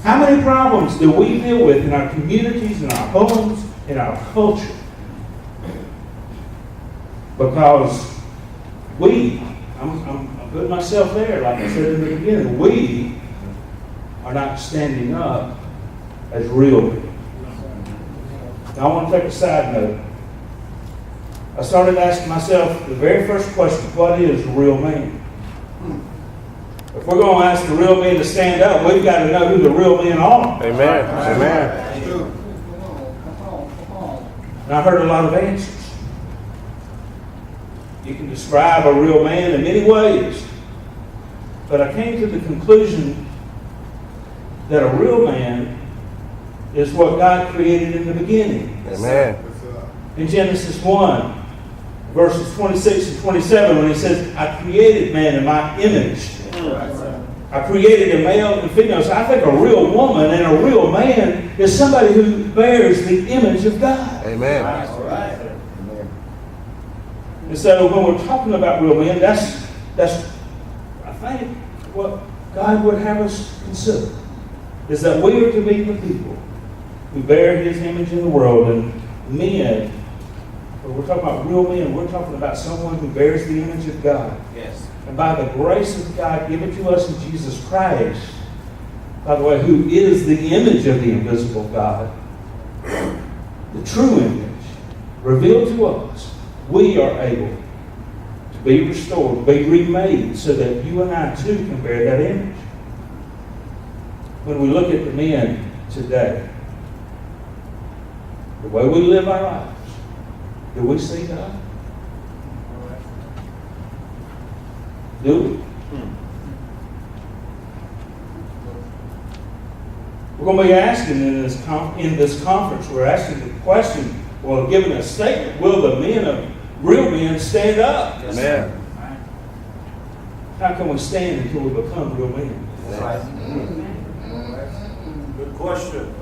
How many problems do we deal with in our communities, in our homes, in our culture? Because I'm putting myself there, like I said in the beginning, we are not standing up as real men. Now I want to take a side note. I started asking myself the very first question, what is a real man? If we're going to ask the real men to stand up, we've got to know who the real men are. Amen. Amen. And I heard a lot of answers. You can describe a real man in many ways. But I came to the conclusion that a real man is what God created in the beginning. Amen. In Genesis 1, verses 26 and 27, when he says, I created man in my image. I created a male and female. So I think a real woman and a real man is somebody who bears the image of God. Amen. And so when we're talking about real men, that's I think what God would have us consider is that we are to be the people who bear His image in the world. And men, when we're talking about real men, we're talking about someone who bears the image of God. Yes. And by the grace of God given to us in Jesus Christ, by the way, who is the image of the invisible God, the true image, revealed to us, we are able to be restored, to be remade, so that you and I too can bear that image. When we look at the men today, the way we live our lives, do we see God? Do we? We're going to be asking in this conference, we're asking the question, well, giving a statement, will the men of real men stand up? Amen. How can we stand until we become real men? Good question.